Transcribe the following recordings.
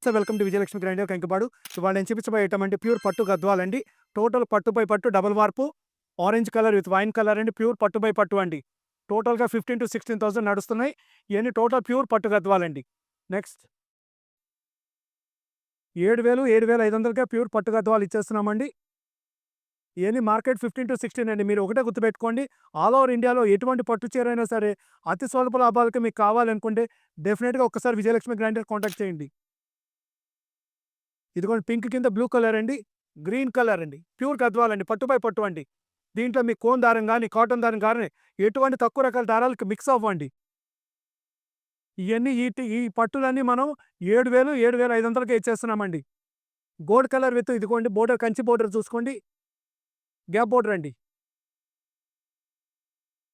Sir welcome to Vijayalakshmi grinder Kankipadu. ఇవాళ నేను చూపించబోయే ఐటమ్ అంటే ప్యూర్ పట్టు గద్వాలండి. టోటల్ పట్టు బై పట్టు డబుల్ వార్పు orange colour with wine colour అండి. ప్యూర్ పట్టు బై పట్టు అండి. టోటల్‌గా 15,000-16,000 నడుస్తున్నాయి. ఇయన్నీ టోటల్ ప్యూర్ పట్టు గద్వాలండి. నెక్స్ట్ 7,000, 7,500కే ప్యూర్ పట్టు గద్వాలు ఇచ్చేస్తున్నామండి. ఇయన్నీ మార్కెట్ 15-16 అండి. మీరు ఒకటే గుర్తుపెట్టుకోండి. ఆల్ ఓవర్ ఇండియాలో ఎటువంటి పట్టు చీరైనా సరే అతి స్వల్ప లాభాలకి మీకు కావాలనుకుంటే డెఫినిట్‌గా ఒక్కసారి విజయలక్ష్మి గ్రైండర్ కాంటాక్ట్ చేయండి. ఇదిగోండి పింక్ కింద బ్లూ కలర్ అండి. గ్రీన్ కలర్ అండి. ప్యూర్ గద్వాలండి. పట్టు బై పట్టు అండి. దీంట్లో మీకు కోన్ దారం గాని, కాటన్ దారం గాని ఎటువంటి తక్కువ రకాల దారాలకి మిక్స్ అవ్వండి. ఇయన్నీ ఈ పట్టులన్నీ మనం 7,000, 7,500కే ఇచ్చేస్తున్నామండి. గోల్డ్ కలర్ విత్ ఇదిగోండి బోర్డర్ కంచి బోర్డర్ చూసుకోండి. గ్యాప్ బోర్డర్ అండి.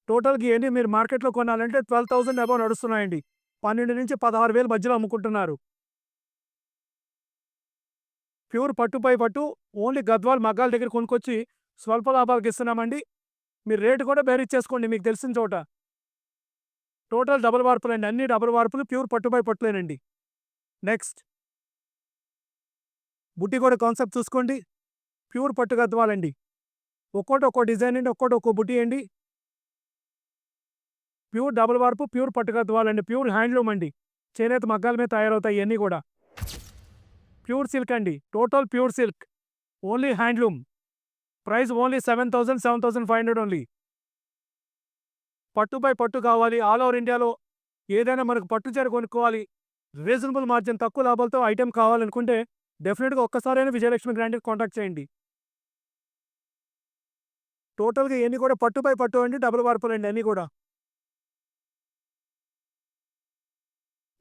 టోటల్‌గా ఇయన్నీ మీరు మార్కెట్‌లో కొనాలంటే 12,000 అబోవ్ నడుస్తున్నాయండి. 12,000-16,000 మధ్యలో అమ్ముకుంటున్నారు. ప్యూర్ పట్టు బై పట్టు ఓన్లీ గద్వాల్ మగ్గాల దగ్గర కొనుక్కొచ్చి స్వల్ప లాభాలకి ఇస్తున్నామండి. మీరు రేటు కూడా బేరిచ్చేసుకోండి మీకు తెలిసిన చోట. టోటల్ డబుల్ వార్పులండి. అన్ని డబుల్ వార్పులు ప్యూర్ పట్టు బై పట్టులేనండి. నెక్స్ట్ బుట్టి కూడా కాన్సెప్ట్ చూసుకోండి. ప్యూర్ పట్టు గద్వాలండి. ఒక్కోటి ఒక్కో డిజైన్ అండి. ఒక్కోటి ఒక్కో బుట్టి అండి. ప్యూర్ డబుల్ వార్పు, ప్యూర్ పట్టు గద్వాలండి. ప్యూర్ హ్యాండ్లూమ్ అండి. చేనేత మగ్గాల మీద తయారవుతాయి ఇయన్నీ కూడా. ప్యూర్ సిల్క్ అండి. Total pure silk. Only handloom. Price only 7,000, 7,500 only. పట్టు బై పట్టు కావాలి. ఆల్ ఓవర్ ఇండియాలో ఏదైనా మనకు పట్టు చీర కొనుక్కోవాలి. రీజనబుల్ మార్జిన్ తక్కువ లాభాలతో ఐటెమ్ కావాలనుకుంటే డెఫినిట్‌గా ఒక్కసారైనా విజయలక్ష్మి గ్రైండర్ కాంటాక్ట్ చేయండి. టోటల్‌గా ఇయన్నీ కూడా పట్టు బై పట్టు అండి. డబుల్ వార్పులండి అన్నీ కూడా.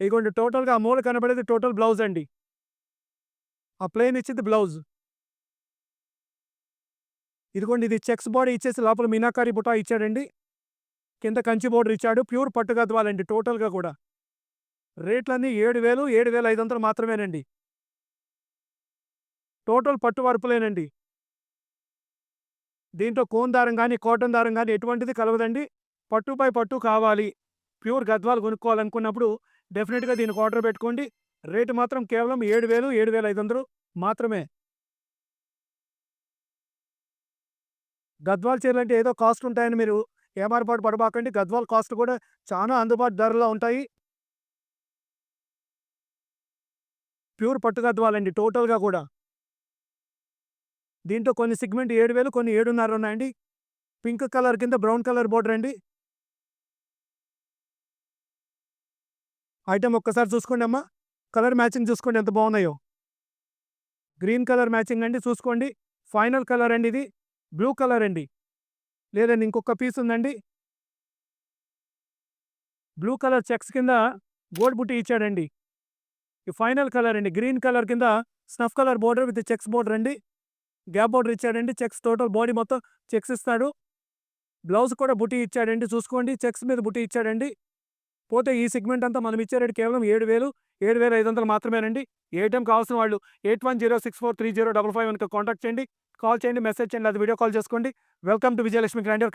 ఇగోండి టోటల్‌గా ఆ మూల కనబడేది టోటల్ బ్లౌజ్ అండి. ఆ ప్లెయిన్ ఇచ్చింది బ్లౌజ్. ఇదిగోండి ఇది చెక్స్ బాడీ ఇచ్చేసి లోపల మీనాకారి బుటా ఇచ్చాడండి. కింద కంచి బోర్డర్ ఇచ్చాడు. ప్యూర్ పట్టు గద్వాలండి టోటల్‌గా కూడా. రేట్లన్నీ 7,000, 7,500 మాత్రమేనండి. టోటల్ పట్టు వార్పులేనండి. దీంట్లో కోన్ దారం గాని, కాటన్ దారం గాని ఎటువంటిది కలవదండి. పట్టు బై పట్టు కావాలి. ప్యూర్ గద్వాలు కొనుక్కోవాలనుకున్నప్పుడు డెఫినిట్‌గా దీనికి ఆర్డర్ పెట్టుకోండి. రేటు మాత్రం కేవలం 7,000, 7,500 మాత్రమే. గద్వాల్ చీరలంటే ఏదో కాస్ట్ ఉంటాయని మీరు ఏమారపాటు పడబాకండి. గద్వాల్ కాస్ట్ కూడా చానా అందుబాటు ధరలో ఉంటాయి. ప్యూర్ పట్టు గద్వాలండి టోటల్‌గా కూడా. దీంట్లో కొన్ని సెగ్మెంట్ 7,000 కొన్ని 7,500 ఉన్నాయండి. పింక్ కలర్ కింద బ్రౌన్ కలర్ బోర్డర్ అండి. ఐటెమ్ ఒక్కసారి చూసుకోండి అమ్మా. కలర్ మ్యాచింగ్ చూసుకోండి ఎంత బాగున్నాయో. గ్రీన్ కలర్ మ్యాచింగ్ అండి చూసుకోండి. ఫైనల్ కలర్ అండి ఇది. బ్లూ కలర్ అండి. లేదండి ఇంకొక పీస్ ఉందండి. బ్లూ కలర్ చెక్స్ కింద గోల్డ్ బుట్టి ఇచ్చాడండి. ఈ ఫైనల్ కలర్ అండి. గ్రీన్ కలర్ కింద snuff colour border with checks border అండి. గ్యాప్ బోర్డర్ ఇచ్చాడండి. చెక్స్ టోటల్ బాడీ మొత్తం చెక్స్ ఇస్తాడు. బ్లౌజ్ కూడా బుట్టి ఇచ్చాడండి చూసుకోండి. చెక్స్ మీద బుట్టి ఇచ్చాడండి. పోతే ఈ సెగ్మెంట్ అంతా మనం ఇచ్చే రేట్ కేవలం 7,000, 7,500 మాత్రమేనండి. ఏ ఐటెమ్ కావాల్సిన వాళ్ళు 8106430551కి కాంటాక్ట్ చేయండి. కాల్ చేయండి, మెసేజ్ చేయండి లేదా వీడియో కాల్ చేసుకోండి. Welcome to Vijayalakshmi grinder.